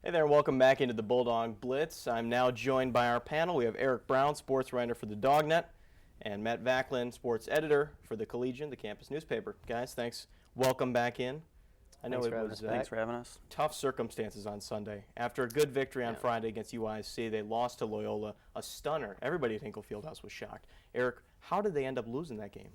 Hey there, welcome back into the Bulldog Blitz. I'm now joined by our panel. We have Eric Brown, sports writer for the Dognet, and Matt Vacklin, sports editor for the Collegian, the campus newspaper. Guys, thanks. Welcome back in. I know Thanks for having us. Tough circumstances on Sunday. After a good victory on Friday against UIC, they lost to Loyola, a stunner. Everybody at Hinkle Fieldhouse was shocked. Eric, how did they end up losing that game?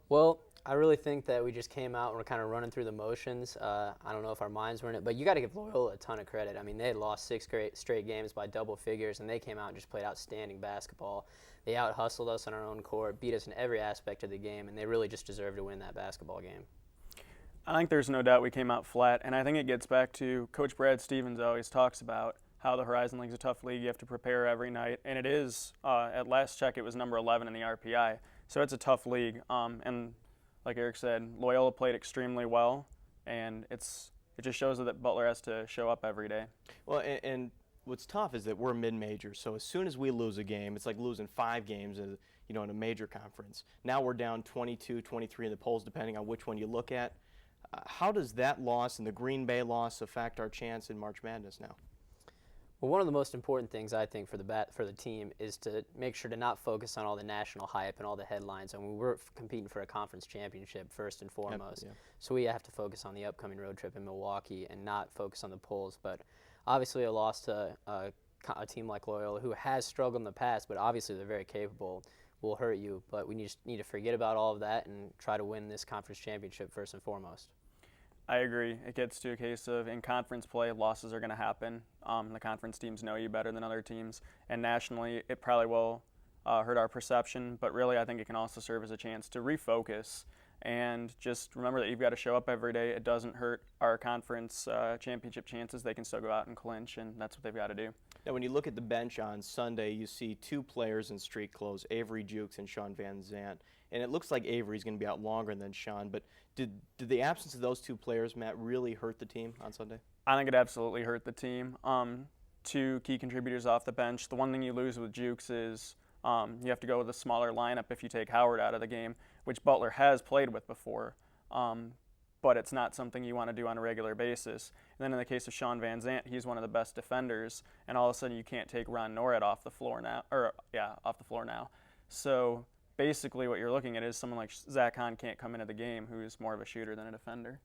Well, I really think that we just came out and we're kind of running through the motions. I don't know if our minds were in it, but you got to give Loyola a ton of credit. I mean, they had lost 6 straight games by double figures, and they came out and just played outstanding basketball. They out-hustled us on our own court, beat us in every aspect of the game, and they really just deserved to win that basketball game. I think there's no doubt we came out flat, and I think it gets back to Coach Brad Stevens always talks about how the Horizon League's a tough league. You have to prepare every night, and it is. At last check, it was number 11 in the RPI, so it's a tough league. And like Eric said, Loyola played extremely well, and it just shows that Butler has to show up every day. Well, and what's tough is that we're mid-major, so as soon as we lose a game, it's like losing 5 games in a major conference. Now we're down 22, 23 in the polls, depending on which one you look at. How does that loss and the Green Bay loss affect our chance in March Madness now? Well, one of the most important things I think for the team is to make sure to not focus on all the national hype and all the headlines. I mean, we're competing for a conference championship first and foremost. Yep. So we have to focus on the upcoming road trip in Milwaukee and not focus on the polls. But obviously a loss to a team like Loyola, who has struggled in the past, but obviously they're very capable, will hurt you. But we just need to forget about all of that and try to win this conference championship first and foremost. I agree. It gets to a case of in conference play, losses are going to happen. The conference teams know you better than other teams, and nationally, it probably will hurt our perception. But really, I think it can also serve as a chance to refocus and just remember that you've got to show up every day. It doesn't hurt our conference championship chances. They can still go out and clinch, and that's what they've got to do. Now, when you look at the bench on Sunday, you see 2 players in street clothes, Avery Jukes and Sean Van Zant. And it looks like Avery's going to be out longer than Sean. But did the absence of those 2 players, Matt, really hurt the team on Sunday? I think it absolutely hurt the team. 2 key contributors off the bench. The one thing you lose with Jukes is you have to go with a smaller lineup if you take Howard out of the game, which Butler has played with before. But it's not something you want to do on a regular basis. And then in the case of Sean Van Zant, he's one of the best defenders, and all of a sudden you can't take Ron Norred off the floor now. So basically what you're looking at is someone like Zach Hahn can't come into the game, who's more of a shooter than a defender.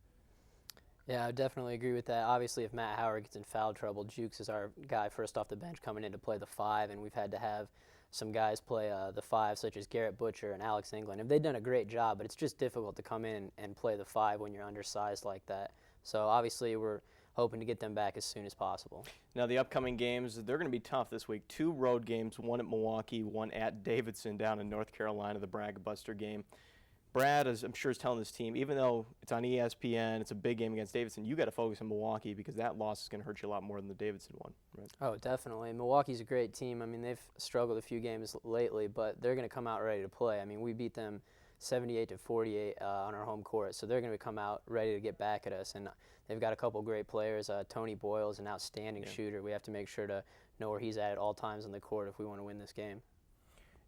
Yeah, I definitely agree with that. Obviously, if Matt Howard gets in foul trouble, Jukes is our guy first off the bench coming in to play the 5, and we've had to have some guys play the 5, such as Garrett Butcher and Alex England. And they've done a great job, but it's just difficult to come in and play the 5 when you're undersized like that. So obviously, we're hoping to get them back as soon as possible. Now, the upcoming games, they're going to be tough this week. 2 road games, one at Milwaukee, one at Davidson down in North Carolina, the Bragg Buster game. Brad, I'm sure, is telling this team, even though it's on ESPN, it's a big game against Davidson, you got to focus on Milwaukee because that loss is going to hurt you a lot more than the Davidson one, right? Oh, definitely. Milwaukee's a great team. I mean, they've struggled a few games lately, but they're going to come out ready to play. I mean, we beat them 78-48 on our home court, so they're going to come out ready to get back at us. And they've got a couple great players. Tony Boyle's an outstanding shooter. We have to make sure to know where he's at all times on the court if we want to win this game.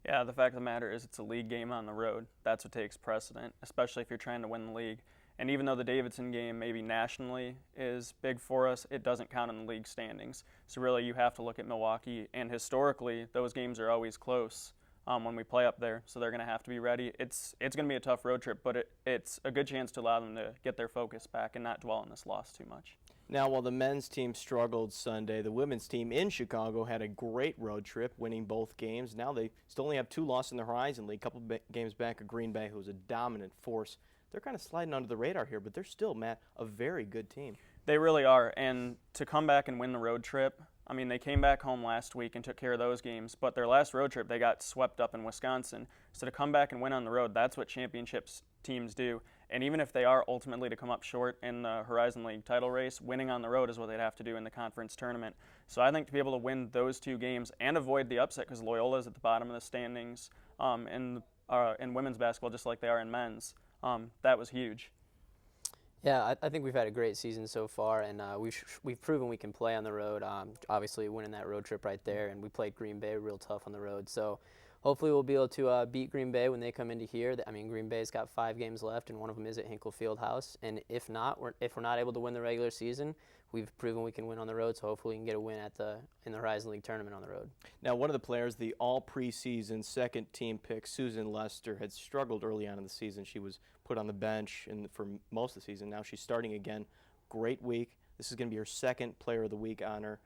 Yeah, the fact of the matter is it's a league game on the road. That's what takes precedent, especially if you're trying to win the league. And even though the Davidson game maybe nationally is big for us, it doesn't count in the league standings. So really you have to look at Milwaukee, and historically those games are always close when we play up there. So they're going to have to be ready. It's going to be a tough road trip, but it's a good chance to allow them to get their focus back and not dwell on this loss too much. Now, while the men's team struggled Sunday, the women's team in Chicago had a great road trip, winning both games. Now they still only have 2 losses in the Horizon League, a couple games back of Green Bay, who's a dominant force. They're kind of sliding under the radar here, but they're still, Matt, a very good team. They really are, and to come back and win the road trip, I mean, they came back home last week and took care of those games, but their last road trip, they got swept up in Wisconsin. So to come back and win on the road, that's what championships teams do. And even if they are ultimately to come up short in the Horizon League title race, winning on the road is what they'd have to do in the conference tournament. So I think to be able to win those 2 games and avoid the upset, because Loyola is at the bottom of the standings in women's basketball just like they are in men's, that was huge. Yeah, I think we've had a great season so far, and we've proven we can play on the road. Obviously, winning that road trip right there, and we played Green Bay real tough on the road. So hopefully we'll be able to beat Green Bay when they come into here. I mean, Green Bay's got 5 games left, and one of them is at Hinkle Fieldhouse. And if we're not able to win the regular season, we've proven we can win on the road, so hopefully we can get a win in the Horizon League tournament on the road. Now, one of the players, the all-preseason second-team pick, Susan Lester, had struggled early on in the season. She was put on the bench for most of the season. Now she's starting again. Great week. This is going to be her second Player of the Week honor.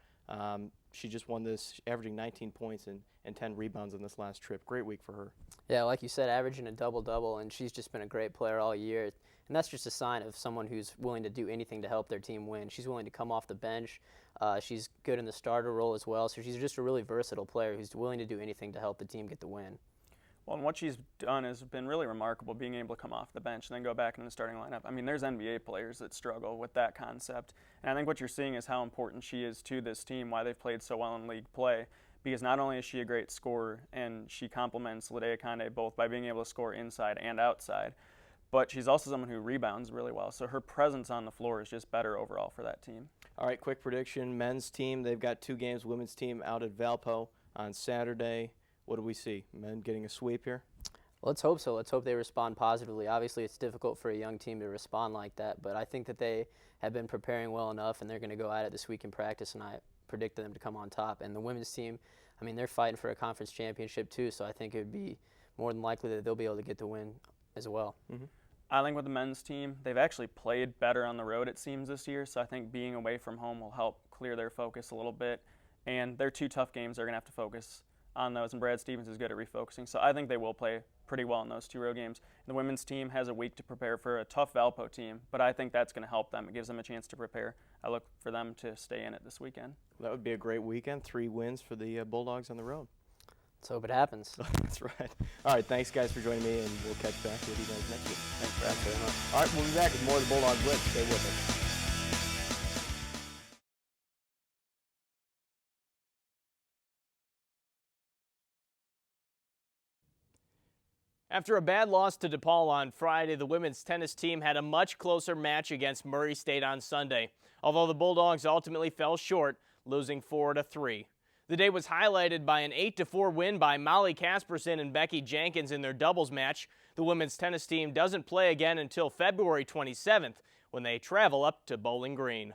She just won this, averaging 19 points and 10 rebounds on this last trip. Great week for her. Yeah, like you said, averaging a double-double, and she's just been a great player all year. And that's just a sign of someone who's willing to do anything to help their team win. She's willing to come off the bench. She's good in the starter role as well. So she's just a really versatile player who's willing to do anything to help the team get the win. Well, and what she's done has been really remarkable, being able to come off the bench and then go back into the starting lineup. I mean, there's NBA players that struggle with that concept. And I think what you're seeing is how important she is to this team, why they've played so well in league play. Because not only is she a great scorer, and she complements Liddea Conde both by being able to score inside and outside, but she's also someone who rebounds really well. So her presence on the floor is just better overall for that team. All right, quick prediction. Men's team, they've got 2 games. Women's team out at Valpo on Saturday. What do we see? Men getting a sweep here? Let's hope so. Let's hope they respond positively. Obviously, it's difficult for a young team to respond like that, but I think that they have been preparing well enough, and they're going to go at it this week in practice, and I predict them to come on top. And the women's team, I mean, they're fighting for a conference championship too, so I think it would be more than likely that they'll be able to get the win as well. Mm-hmm. I think with the men's team, they've actually played better on the road, it seems, this year. So I think being away from home will help clear their focus a little bit. And their 2 tough games, they're going to have to focus on those. And Brad Stevens is good at refocusing. So I think they will play pretty well in those 2 road games. The women's team has a week to prepare for a tough Valpo team, but I think that's going to help them. It gives them a chance to prepare. I look for them to stay in it this weekend. That would be a great weekend. 3 wins for the Bulldogs on the road. Let's hope it happens. That's right. All right, thanks, guys, for joining me, and we'll catch back with you guys next week. Thanks for having me. All right, we'll be back with more of the Bulldog Blitz. Stay with us. After a bad loss to DePaul on Friday, the women's tennis team had a much closer match against Murray State on Sunday, although the Bulldogs ultimately fell short, losing 4-3. The day was highlighted by an 8-4 win by Molly Casperson and Becky Jenkins in their doubles match. The women's tennis team doesn't play again until February 27th, when they travel up to Bowling Green.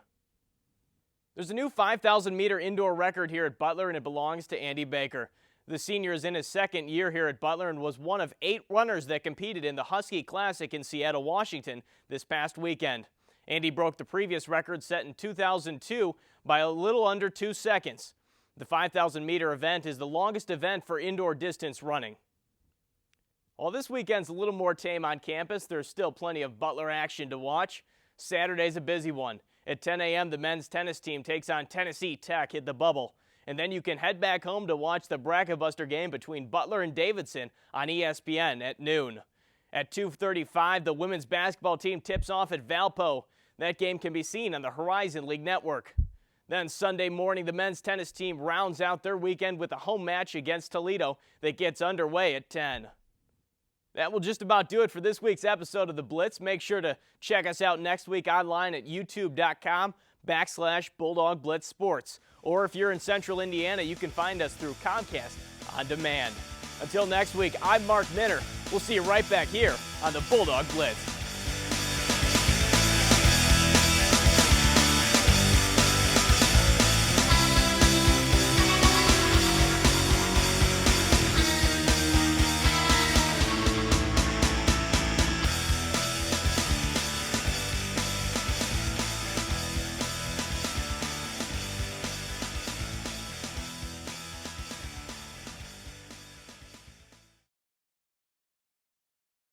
There's a new 5,000-meter indoor record here at Butler, and it belongs to Andy Baker. The senior is in his 2nd year here at Butler and was one of 8 runners that competed in the Husky Classic in Seattle, Washington this past weekend. Andy broke the previous record set in 2002 by a little under 2 seconds. The 5,000-meter event is the longest event for indoor distance running. While this weekend's a little more tame on campus, there's still plenty of Butler action to watch. Saturday's a busy one. At 10 a.m., the men's tennis team takes on Tennessee Tech at the Bubble. And then you can head back home to watch the Bracket Buster game between Butler and Davidson on ESPN at noon. At 2:35, the women's basketball team tips off at Valpo. That game can be seen on the Horizon League Network. Then Sunday morning, the men's tennis team rounds out their weekend with a home match against Toledo that gets underway at 10. That will just about do it for this week's episode of The Blitz. Make sure to check us out next week online at youtube.com/Bulldog Blitz Sports. Or if you're in Central Indiana, you can find us through Comcast On Demand. Until next week, I'm Mark Minner. We'll see you right back here on the Bulldog Blitz.